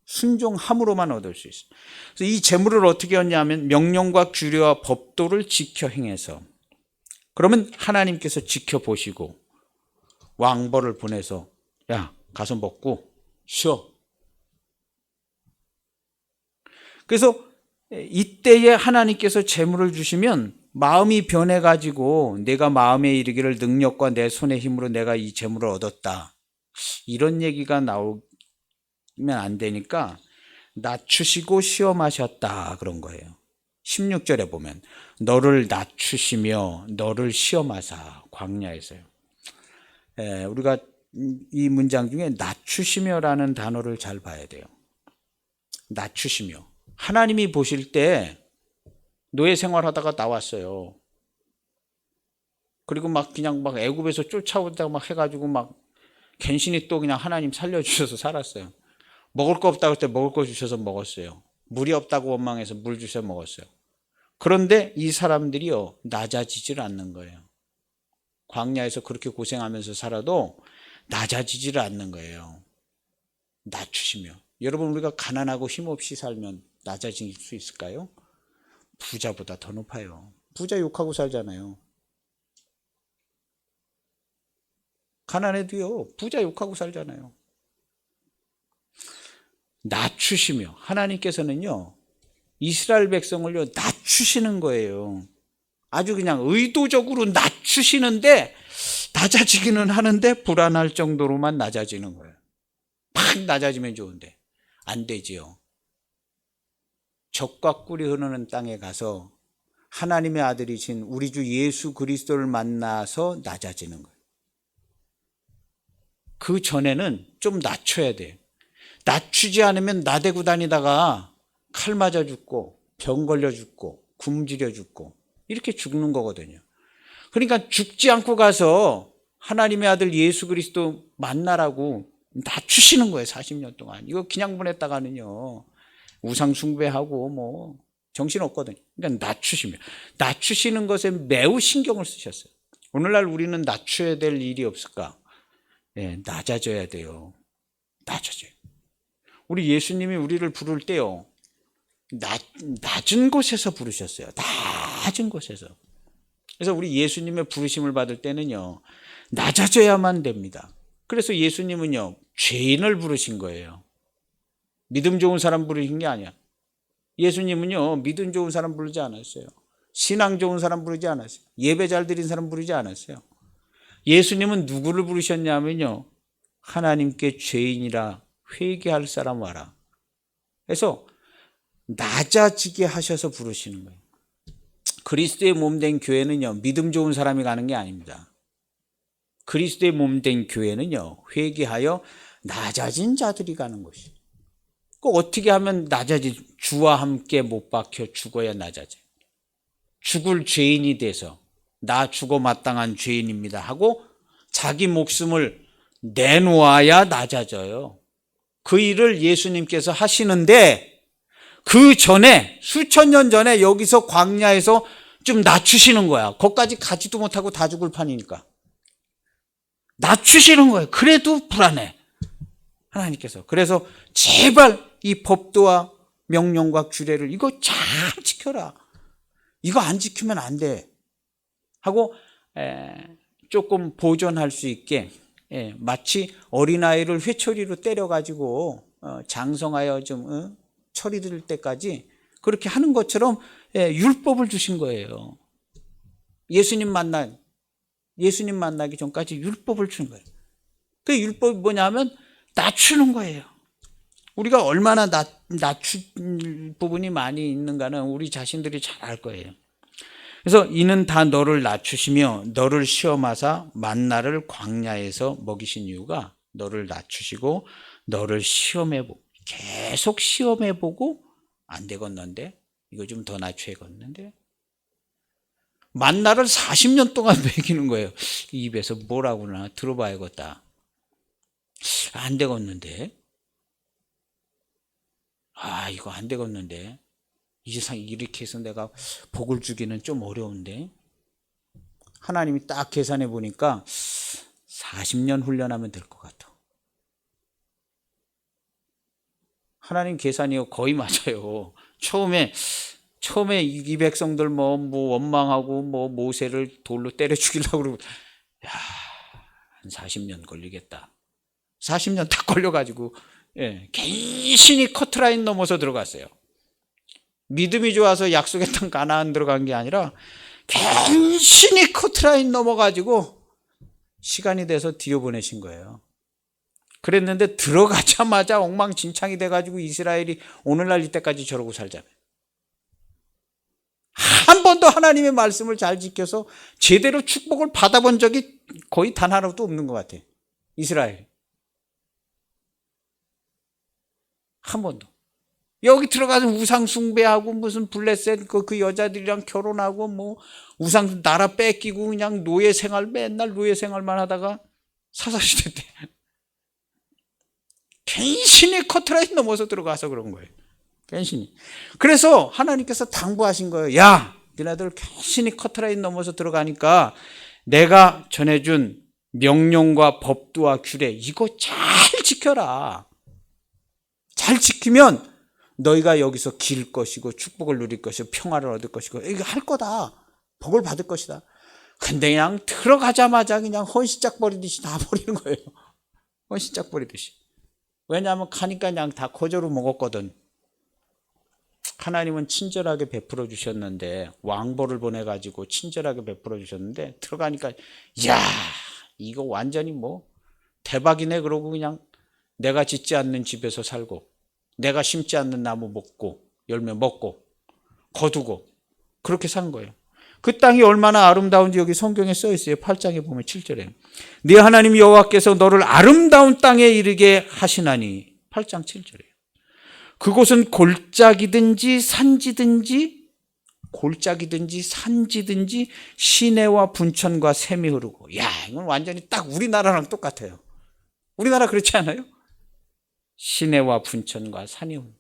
순종함으로만 얻을 수 있어요. 그래서 이 재물을 어떻게 얻냐면 명령과 규례와 법도를 지켜 행해서, 그러면 하나님께서 지켜보시고 왕벌을 보내서 야, 가서 먹고 쉬어. 그래서 이때에 하나님께서 재물을 주시면 마음이 변해가지고 내가 마음에 이르기를 능력과 내 손의 힘으로 내가 이 재물을 얻었다, 이런 얘기가 나오면 안 되니까 낮추시고 시험하셨다 그런 거예요. 16절에 보면 너를 낮추시며 너를 시험하사, 광야에서요. 우리가 이 문장 중에 낮추시며라는 단어를 잘 봐야 돼요. 낮추시며. 하나님이 보실 때 노예 생활하다가 나왔어요. 그리고 그냥 애굽에서 쫓아오다가 해가지고 괜시니 또 그냥 하나님 살려주셔서 살았어요. 먹을 거 없다고 할 때 먹을 거 주셔서 먹었어요. 물이 없다고 원망해서 물 주셔서 먹었어요. 그런데 이 사람들이요, 낮아지질 않는 거예요. 광야에서 그렇게 고생하면서 살아도 낮아지질 않는 거예요. 낮추시며. 여러분, 우리가 가난하고 힘없이 살면 낮아질 수 있을까요? 부자보다 더 높아요. 부자 욕하고 살잖아요. 가난해도요, 부자 욕하고 살잖아요. 낮추시며. 하나님께서는요, 이스라엘 백성을요, 낮추시는 거예요. 아주 그냥 의도적으로 낮추시는데, 낮아지기는 하는데 불안할 정도로만 낮아지는 거예요. 팍 낮아지면 좋은데 안 되지요. 젖과 꿀이 흐르는 땅에 가서 하나님의 아들이신 우리 주 예수 그리스도를 만나서 낮아지는 거예요. 그 전에는 좀 낮춰야 돼요. 낮추지 않으면 나대고 다니다가 칼 맞아 죽고 병 걸려 죽고 굶주려 죽고 이렇게 죽는 거거든요. 그러니까 죽지 않고 가서 하나님의 아들 예수 그리스도 만나라고 낮추시는 거예요. 40년 동안. 이거 그냥 보냈다가는요, 우상 숭배하고 정신없거든요. 그러니까 낮추시는 것에 매우 신경을 쓰셨어요. 오늘날 우리는 낮춰야 될 일이 없을까? 네, 낮아져야 돼요. 낮아져요. 우리 예수님이 우리를 부를 때요, 낮은 곳에서 부르셨어요. 낮은 곳에서. 그래서 우리 예수님의 부르심을 받을 때는요, 낮아져야만 됩니다. 그래서 예수님은요, 죄인을 부르신 거예요. 믿음 좋은 사람 부르신 게 아니야. 예수님은요, 믿음 좋은 사람 부르지 않았어요. 신앙 좋은 사람 부르지 않았어요. 예배 잘 드린 사람 부르지 않았어요. 예수님은 누구를 부르셨냐면요, 하나님께 죄인이라 회개할 사람 와라. 그래서 낮아지게 하셔서 부르시는 거예요. 그리스도의 몸된 교회는요, 믿음 좋은 사람이 가는 게 아닙니다. 그리스도의 몸된 교회는요, 회개하여 낮아진 자들이 가는 것이에요. 꼭 어떻게 하면 주와 함께 못 박혀 죽어야 낮아져요. 죽을 죄인이 돼서 나 죽어 마땅한 죄인입니다 하고 자기 목숨을 내놓아야 낮아져요. 그 일을 예수님께서 하시는데, 그 전에 수천 년 전에 여기서 광야에서 좀 낮추시는 거야. 거기까지 가지도 못하고 다 죽을 판이니까 낮추시는 거예요. 그래도 불안해, 하나님께서. 그래서 제발 이 법도와 명령과 규례를 이거 잘 지켜라. 이거 안 지키면 안 돼 하고 조금 보존할 수 있게, 마치 어린아이를 회초리로 때려가지고 장성하여 좀 처리될 때까지 그렇게 하는 것처럼 율법을 주신 거예요. 예수님 만나기 전까지 율법을 주는 거예요. 그 율법이 뭐냐면 낮추는 거예요. 우리가 얼마나 낮출 부분이 많이 있는가는 우리 자신들이 잘 알 거예요. 그래서 이는 다 너를 낮추시며 너를 시험하사 만나를 광야에서 먹이신 이유가 너를 낮추시고 너를 시험해보고, 계속 시험해보고 안 되겠는데 이거 좀 더 낮춰야겠는데, 만나를 40년 동안 먹이는 거예요. 입에서 뭐라고나 들어봐야겠다. 안 되겠는데, 이거 안 되겠는데, 이상 이렇게 해서 내가 복을 주기는 좀 어려운데, 하나님이 딱 계산해 보니까 40년 훈련하면 될 것 같아. 하나님 계산이요, 거의 맞아요. 처음에 이 백성들 뭐 원망하고 모세를 돌로 때려 죽이려고 그러고, 한 40년 걸리겠다. 40년 딱 걸려가지고 간신히 커트라인 넘어서 들어갔어요. 믿음이 좋아서 약속의 땅 가나안 들어간 게 아니라 간신히 커트라인 넘어가지고 시간이 돼서 뒤로 보내신 거예요. 그랬는데 들어가자마자 엉망진창이 돼가지고 이스라엘이 오늘날 이때까지 저러고 살잖아요. 한 번도 하나님의 말씀을 잘 지켜서 제대로 축복을 받아본 적이 거의 단 하나도 없는 것 같아요. 이스라엘. 한 번도. 여기 들어가서 우상 숭배하고 무슨 블레셋 그 여자들이랑 결혼하고 우상 나라 뺏기고 그냥 노예 생활, 맨날 노예 생활만 하다가 사사시대 때 간신히 커트라인 넘어서 들어가서 그런 거예요. 간신히. 그래서 하나님께서 당부하신 거예요. 야, 너네들 간신히 커트라인 넘어서 들어가니까 내가 전해준 명령과 법도와 규례 이거 잘 지켜라. 잘 지키면 너희가 여기서 길 것이고 축복을 누릴 것이고 평화를 얻을 것이고 이거 할 거다. 복을 받을 것이다. 근데 그냥 들어가자마자 그냥 헌신짝 버리듯이 다 버리는 거예요. 헌신짝 버리듯이. 왜냐하면 가니까 그냥 다 거저로 먹었거든. 하나님은 친절하게 베풀어 주셨는데, 왕보를 보내가지고 친절하게 베풀어 주셨는데, 들어가니까 야, 이거 완전히 대박이네. 그러고 그냥 내가 짓지 않는 집에서 살고, 내가 심지 않는 나무 먹고, 열매 먹고, 거두고, 그렇게 산 거예요. 그 땅이 얼마나 아름다운지 여기 성경에 써 있어요. 8장에 보면 7절에. 네 하나님 여호와께서 너를 아름다운 땅에 이르게 하시나니. 8장 7절이에요. 그곳은 골짜기든지 산지든지 시내와 분천과 샘이 흐르고. 야, 이건 완전히 딱 우리나라랑 똑같아요. 우리나라 그렇지 않아요? 시내와 분천과 산이 흐르고.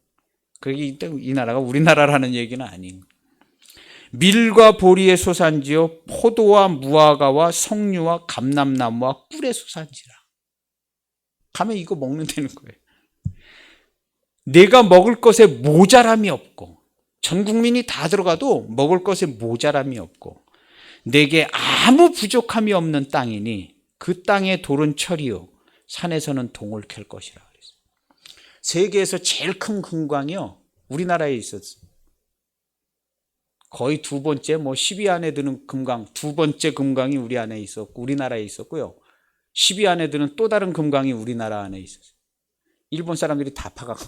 그게 이 나라가 우리나라라는 얘기는 아닌. 밀과 보리의 소산지요 포도와 무화과와 석류와 감람나무와 꿀의 소산지라. 가면 이거 먹는 데는 거예요. 내가 먹을 것에 모자람이 없고 전 국민이 다 들어가도 먹을 것에 모자람이 없고 내게 아무 부족함이 없는 땅이니 그 땅의 돌은 철이요 산에서는 동을 캘 것이라 그랬어요. 세계에서 제일 큰 금광이요 우리나라에 있었어요. 거의 두 번째 10위 안에 드는 금광, 두 번째 금광이 우리 안에 있었고 우리나라에 있었고요. 10위 안에 드는 또 다른 금광이 우리나라 안에 있었어요. 일본 사람들이 다 파가고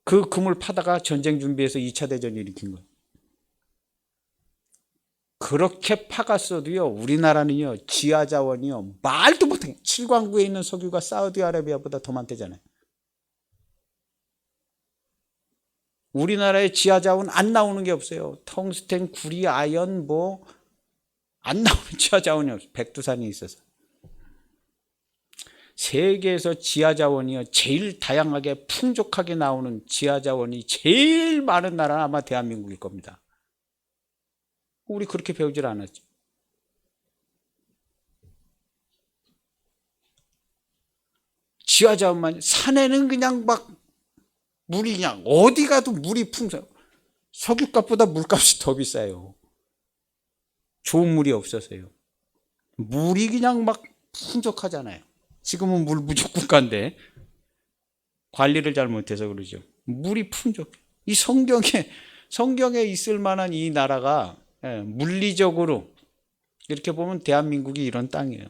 그 금을 파다가 전쟁 준비해서 2차 대전 일으킨 거예요. 그렇게 파갔어도요 우리나라는요 지하자원이요 말도 못해. 7광구에 있는 석유가 사우디아라비아보다 더 많대잖아요. 우리나라의 지하자원 안 나오는 게 없어요. 텅스텐, 구리, 아연 안 나오는 지하자원이 없어요. 백두산이 있어서. 세계에서 지하자원이요 제일 다양하게 풍족하게 나오는 지하자원이 제일 많은 나라는 아마 대한민국일 겁니다. 우리 그렇게 배우질 않았죠. 지하자원만 산에는 그냥 막 물이 그냥 어디 가도 물이 풍성. 석유값보다 물값이 더 비싸요. 좋은 물이 없어서요. 물이 그냥 막 풍족하잖아요. 지금은 물 부족 국가인데 관리를 잘못해서 그러죠. 물이 풍족해. 이 성경에 있을 만한 이 나라가 물리적으로 이렇게 보면 대한민국이 이런 땅이에요.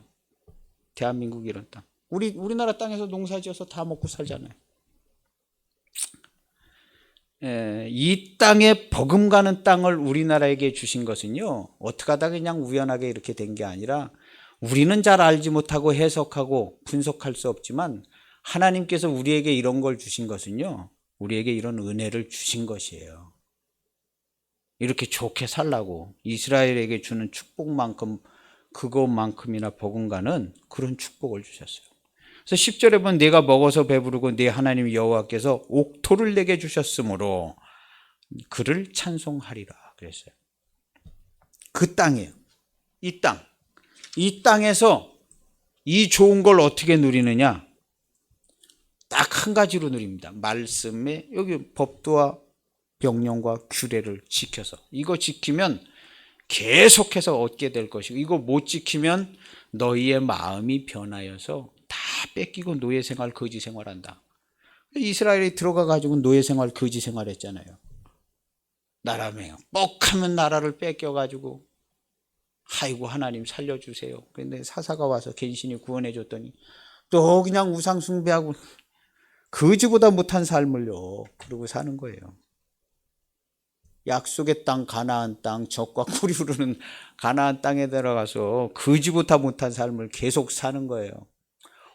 대한민국이 이런 땅. 우리나라 땅에서 농사지어서 다 먹고 살잖아요. 이 땅에 버금가는 땅을 우리나라에게 주신 것은요 어떻게 하다 그냥 우연하게 이렇게 된 게 아니라 우리는 잘 알지 못하고 해석하고 분석할 수 없지만 하나님께서 우리에게 이런 걸 주신 것은요 우리에게 이런 은혜를 주신 것이에요. 이렇게 좋게 살라고 이스라엘에게 주는 축복만큼 그것만큼이나 버금가는 그런 축복을 주셨어요. 그래서 10절에 보면 내가 먹어서 배부르고 내 하나님 여호와께서 옥토를 내게 주셨으므로 그를 찬송하리라 그랬어요. 그 땅이에요. 이 땅. 이 땅에서 이 좋은 걸 어떻게 누리느냐? 딱 한 가지로 누립니다. 말씀에 여기 법도와 명령과 규례를 지켜서 이거 지키면 계속해서 얻게 될 것이고 이거 못 지키면 너희의 마음이 변하여서 다 뺏기고 노예 생활, 거지 생활한다. 이스라엘이 들어가 가지고 노예 생활, 거지 생활했잖아요. 나라며 뻑하면 나라를 뺏겨 가지고 아이고 하나님 살려주세요. 그런데 사사가 와서 괜신이 구원해 줬더니 또 그냥 우상 숭배하고 거지보다 못한 삶을요 그러고 사는 거예요. 약속의 땅 가나안 땅 젖과 꿀이 흐르는 가나안 땅에 들어가서 거지보다 못한 삶을 계속 사는 거예요.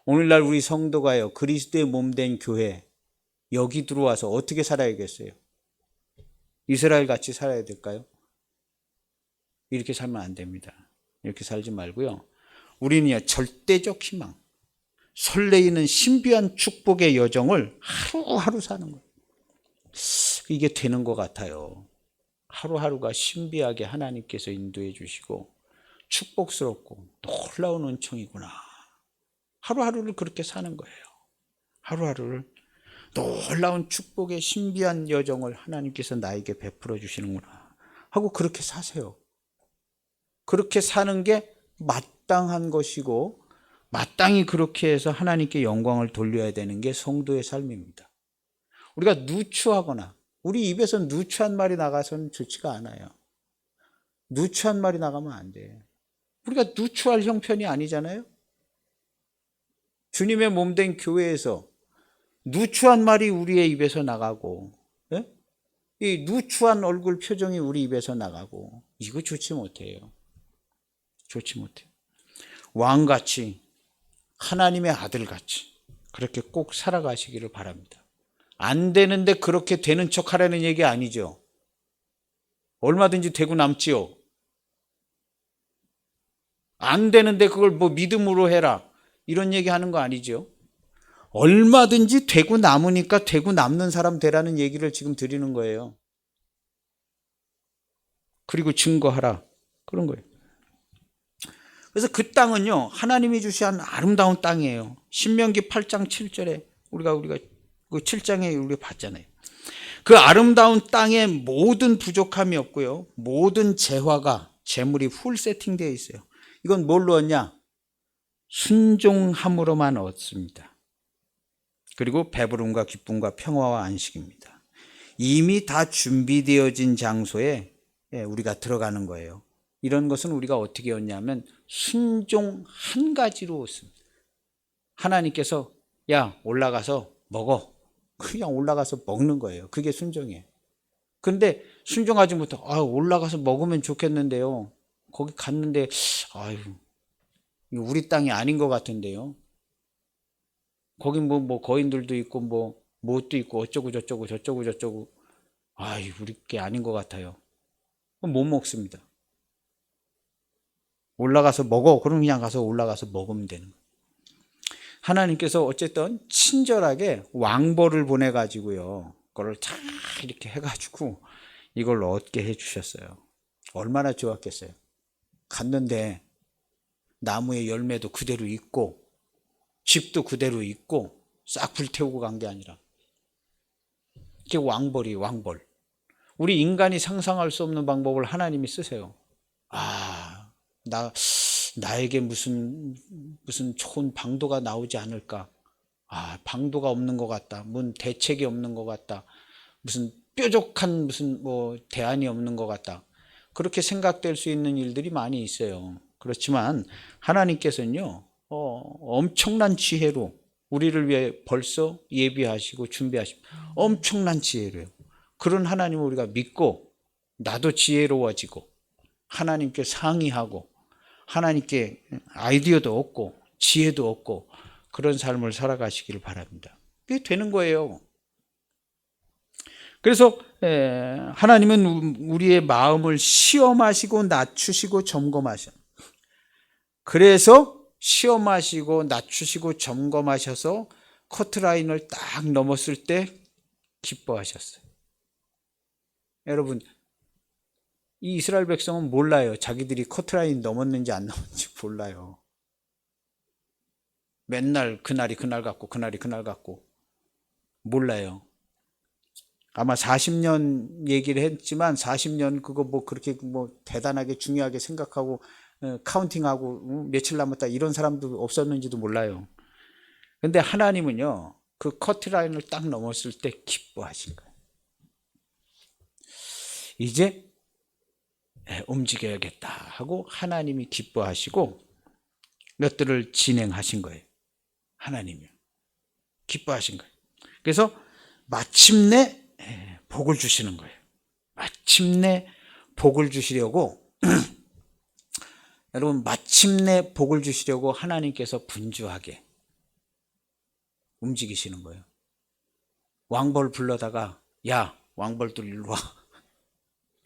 오늘날 우리 성도가요 그리스도의 몸된 교회 여기 들어와서 어떻게 살아야겠어요? 이스라엘 같이 살아야 될까요? 이렇게 살면 안 됩니다. 이렇게 살지 말고요 우리는요 절대적 희망 설레이는 신비한 축복의 여정을 하루하루 사는 거예요. 이게 되는 것 같아요. 하루하루가 신비하게 하나님께서 인도해 주시고 축복스럽고 놀라운 은총이구나. 하루하루를 그렇게 사는 거예요. 하루하루를 놀라운 축복의 신비한 여정을 하나님께서 나에게 베풀어 주시는구나 하고 그렇게 사세요. 그렇게 사는 게 마땅한 것이고 마땅히 그렇게 해서 하나님께 영광을 돌려야 되는 게 성도의 삶입니다. 우리가 누추하거나 우리 입에서 누추한 말이 나가서는 좋지가 않아요. 누추한 말이 나가면 안 돼. 우리가 누추할 형편이 아니잖아요. 주님의 몸된 교회에서 누추한 말이 우리의 입에서 나가고 이 누추한 얼굴 표정이 우리 입에서 나가고 이거 좋지 못해요. 좋지 못해요. 왕같이 하나님의 아들같이 그렇게 꼭 살아가시기를 바랍니다. 안 되는데 그렇게 되는 척 하라는 얘기 아니죠. 얼마든지 되고 남지요. 안 되는데 그걸 믿음으로 해라 이런 얘기 하는 거 아니죠. 얼마든지 되고 남으니까 되고 남는 사람 되라는 얘기를 지금 드리는 거예요. 그리고 증거하라. 그런 거예요. 그래서 그 땅은요, 하나님이 주신 아름다운 땅이에요. 신명기 8장 7절에 우리가 그 7장에 우리가 봤잖아요. 그 아름다운 땅에 모든 부족함이 없고요. 모든 재화가 재물이 풀 세팅되어 있어요. 이건 뭘로 얻냐? 순종함으로만 얻습니다. 그리고 배부름과 기쁨과 평화와 안식입니다. 이미 다 준비되어진 장소에 우리가 들어가는 거예요. 이런 것은 우리가 어떻게 얻냐면 순종 한 가지로 얻습니다. 하나님께서 야 올라가서 먹어. 그냥 올라가서 먹는 거예요. 그게 순종이에요. 그런데 순종하지 못하고 올라가서 먹으면 좋겠는데요. 거기 갔는데 아유 우리 땅이 아닌 것 같은데요. 거기 뭐 거인들도 있고 뭐 못도 있고 어쩌고 저쩌고 아유 우리 게 아닌 것 같아요. 못 먹습니다. 올라가서 먹어. 그럼 그냥 가서 올라가서 먹으면 되는 거예요. 하나님께서 어쨌든 친절하게 왕벌을 보내가지고요. 그걸 잘 이렇게 해가지고 이걸 얻게 해주셨어요. 얼마나 좋았겠어요. 갔는데 나무의 열매도 그대로 있고 집도 그대로 있고 싹 불태우고 간 게 아니라 이게 왕벌이 왕벌. 우리 인간이 상상할 수 없는 방법을 하나님이 쓰세요. 나에게 무슨 좋은 방도가 나오지 않을까? 방도가 없는 것 같다. 무슨 대책이 없는 것 같다. 무슨 뾰족한 무슨 대안이 없는 것 같다. 그렇게 생각될 수 있는 일들이 많이 있어요. 그렇지만 하나님께서는요, 엄청난 지혜로 우리를 위해 벌써 예비하시고 준비하시고 엄청난 지혜로요. 그런 하나님을 우리가 믿고 나도 지혜로워지고 하나님께 상의하고 하나님께 아이디어도 얻고 지혜도 얻고 그런 삶을 살아가시기를 바랍니다. 그게 되는 거예요. 그래서 하나님은 우리의 마음을 시험하시고 낮추시고 점검하셔. 그래서 시험하시고 낮추시고 점검하셔서 커트라인을 딱 넘었을 때 기뻐하셨어요. 여러분 이 이스라엘 백성은 몰라요. 자기들이 커트라인 넘었는지 안 넘었는지 몰라요. 맨날 그날이 그날 같고 그날이 그날 같고 몰라요. 아마 40년 얘기를 했지만 40년 그거 그렇게 대단하게 중요하게 생각하고 카운팅하고 며칠 남았다 이런 사람도 없었는지도 몰라요. 근데 하나님은요 그 커트라인을 딱 넘었을 때 기뻐하신 거예요. 이제 움직여야겠다 하고 하나님이 기뻐하시고 몇들을 진행하신 거예요. 하나님이 기뻐하신 거예요. 그래서 마침내 복을 주시는 거예요. 마침내 복을 주시려고 여러분 마침내 복을 주시려고 하나님께서 분주하게 움직이시는 거예요. 왕벌 불러다가 야 왕벌들 일로 와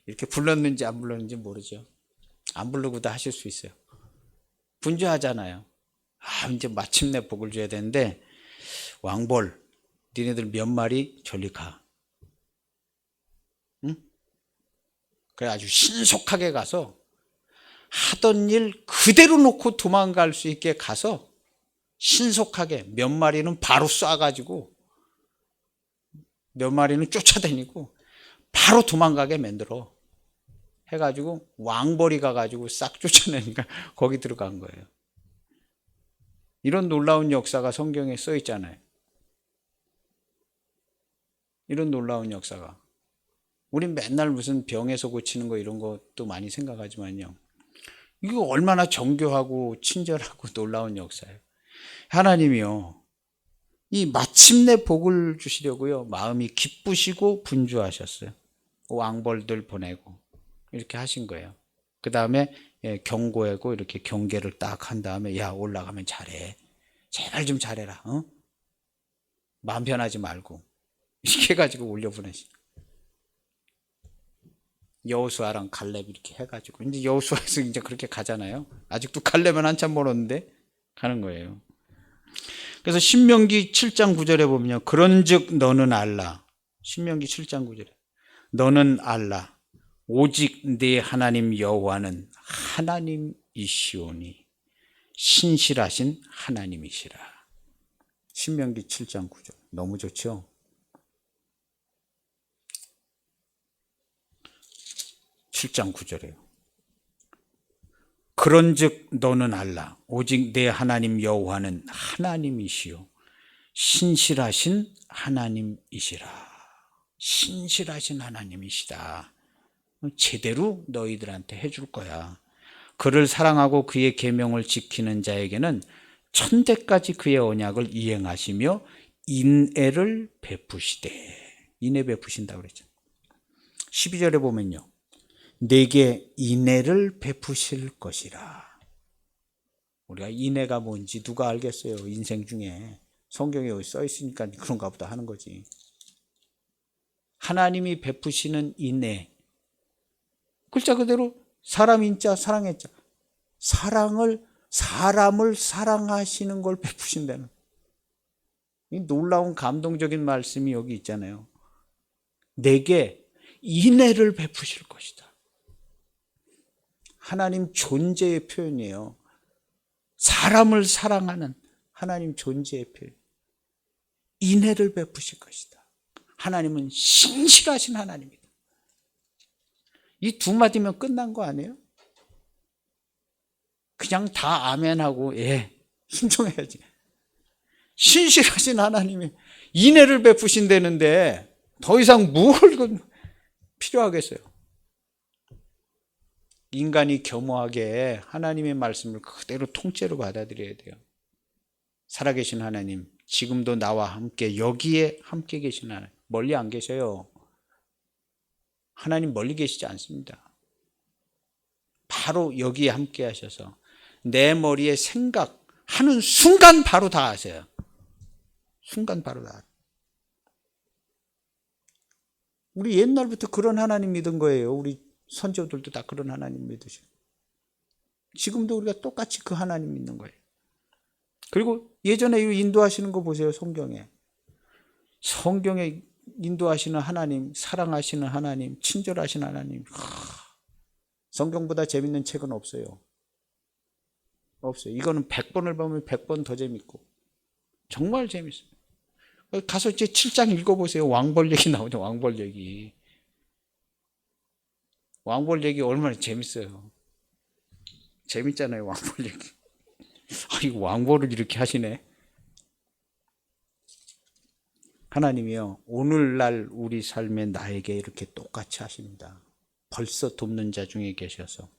이렇게 불렀는지 안 불렀는지 모르죠. 안 부르고도 하실 수 있어요. 분주하잖아요. 이제 마침내 복을 줘야 되는데 왕벌 니네들 몇 마리 저리 가. 응? 그래 아주 신속하게 가서 하던 일 그대로 놓고 도망갈 수 있게 가서 신속하게 몇 마리는 바로 쏴가지고 몇 마리는 쫓아다니고 바로 도망가게 만들어 해가지고 왕벌이 가가지고 싹 쫓아내니까 거기 들어간 거예요. 이런 놀라운 역사가 성경에 써 있잖아요. 이런 놀라운 역사가. 우린 맨날 무슨 병에서 고치는 거 이런 것도 많이 생각하지만요. 이거 얼마나 정교하고 친절하고 놀라운 역사예요. 하나님이요. 이 마침내 복을 주시려고요. 마음이 기쁘시고 분주하셨어요. 왕벌들 보내고 이렇게 하신 거예요. 그 다음에 경고하고 이렇게 경계를 딱 한 다음에 야 올라가면 잘해. 제발 좀 잘해라. 마음 변하지 말고 이렇게 해가지고 올려보내시. 여호수아랑 갈렙 이렇게 해가지고 이제 여호수아에서 이제 그렇게 가잖아요. 아직도 갈렙은 한참 멀었는데 가는 거예요. 그래서 신명기 7장 9절에 보면요. 그런즉 너는 알라. 신명기 7장 9절에 너는 알라. 오직 네 하나님 여호와는 하나님이시오니 신실하신 하나님이시라. 신명기 7장 9절. 너무 좋죠? 7장 9절이에요. 그런즉 너는 알라. 오직 내 하나님 여호와는 하나님이시요 신실하신 하나님이시라. 신실하신 하나님이시다. 제대로 너희들한테 해줄 거야. 그를 사랑하고 그의 계명을 지키는 자에게는 천대까지 그의 언약을 이행하시며 인애를 베푸시되. 인애 베푸신다고 그랬죠. 12절에 보면요. 내게 인애를 베푸실 것이라. 우리가 인애가 뭔지 누가 알겠어요? 인생 중에. 성경에 여기 써 있으니까 그런가 보다 하는 거지. 하나님이 베푸시는 인애. 글자 그대로 사람 인자 사랑의 자. 사람을 사랑하시는 걸 베푸신다는. 이 놀라운 감동적인 말씀이 여기 있잖아요. 내게 인애를 베푸실 것이다. 하나님 존재의 표현이에요. 사람을 사랑하는 하나님 존재의 표현. 인애를 베푸실 것이다. 하나님은 신실하신 하나님이다. 이 두 마디면 끝난 거 아니에요? 그냥 다 아멘하고 예, 순종해야지. 신실하신 하나님이 인애를 베푸신다는데 더 이상 뭘 필요하겠어요? 인간이 겸허하게 하나님의 말씀을 그대로 통째로 받아들여야 돼요. 살아계신 하나님, 지금도 나와 함께 여기에 함께 계신 하나님, 멀리 안 계셔요. 하나님 멀리 계시지 않습니다. 바로 여기에 함께 하셔서 내 머리에 생각하는 순간 바로 다 아세요. 순간 바로 다 알아요. 우리 옛날부터 그런 하나님 믿은 거예요. 우리 선조들도 다 그런 하나님 믿으시고 지금도 우리가 똑같이 그 하나님 믿는 거예요. 그리고 예전에 인도하시는 거 보세요. 성경에 인도하시는 하나님, 사랑하시는 하나님, 친절하신 하나님. 성경보다 재밌는 책은 없어요. 없어요. 이거는 100번을 보면 100번 더 재밌고 정말 재밌어요. 가서 이제 7장 읽어보세요. 왕벌 얘기 나오죠. 왕벌 얘기. 왕벌 얘기 얼마나 재밌어요. 재밌잖아요. 왕벌 얘기. 이거 왕벌을 이렇게 하시네. 하나님이요. 오늘날 우리 삶에 나에게 이렇게 똑같이 하십니다. 벌써 돕는 자 중에 계셔서.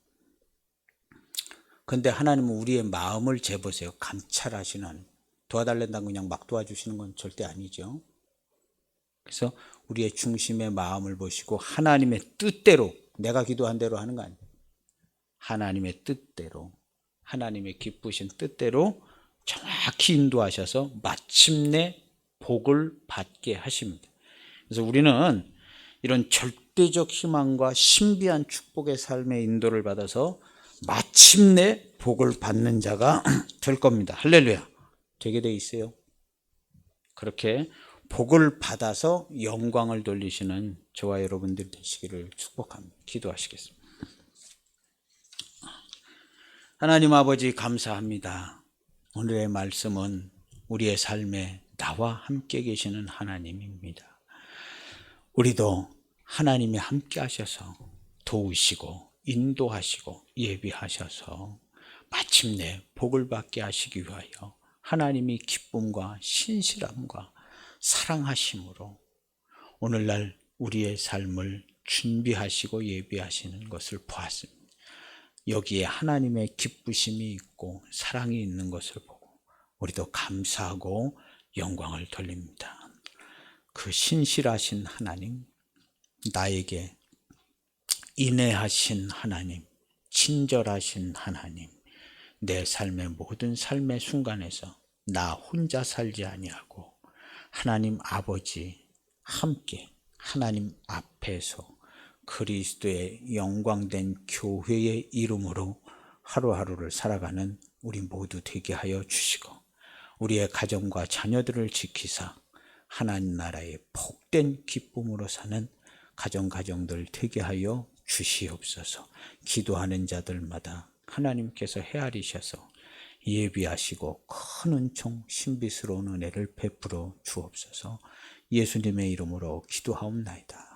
근데 하나님은 우리의 마음을 재보세요. 감찰하시는 하나님. 도와달란다고 그냥 막 도와주시는 건 절대 아니죠. 그래서 우리의 중심의 마음을 보시고 하나님의 뜻대로, 내가 기도한 대로 하는 거 아니에요. 하나님의 뜻대로, 하나님의 기쁘신 뜻대로 정확히 인도하셔서 마침내 복을 받게 하십니다. 그래서 우리는 이런 절대적 희망과 신비한 축복의 삶의 인도를 받아서 마침내 복을 받는 자가 될 겁니다. 할렐루야. 되게 돼 있어요. 그렇게 복을 받아서 영광을 돌리시는 저와 여러분들 되시기를 축복합니다. 기도하시겠습니다. 하나님 아버지 감사합니다. 오늘의 말씀은 우리의 삶에 나와 함께 계시는 하나님입니다. 우리도 하나님이 함께 하셔서 도우시고 인도하시고 예비하셔서 마침내 복을 받게 하시기 위하여 하나님이 기쁨과 신실함과 사랑하심으로 오늘날 우리의 삶을 준비하시고 예비하시는 것을 보았습니다. 여기에 하나님의 기쁘심이 있고 사랑이 있는 것을 보고 우리도 감사하고 영광을 돌립니다. 그 신실하신 하나님, 나에게 인애하신 하나님, 친절하신 하나님, 내 삶의 모든 삶의 순간에서 나 혼자 살지 아니하고 하나님 아버지 함께 하나님 앞에서 그리스도의 영광된 교회의 이름으로 하루하루를 살아가는 우리 모두 되게 하여 주시고 우리의 가정과 자녀들을 지키사 하나님 나라의 복된 기쁨으로 사는 가정들 되게 하여 주시옵소서. 기도하는 자들마다 하나님께서 헤아리셔서 예비하시고 큰 은총 신비스러운 은혜를 베풀어 주옵소서. 예수님의 이름으로 기도하옵나이다.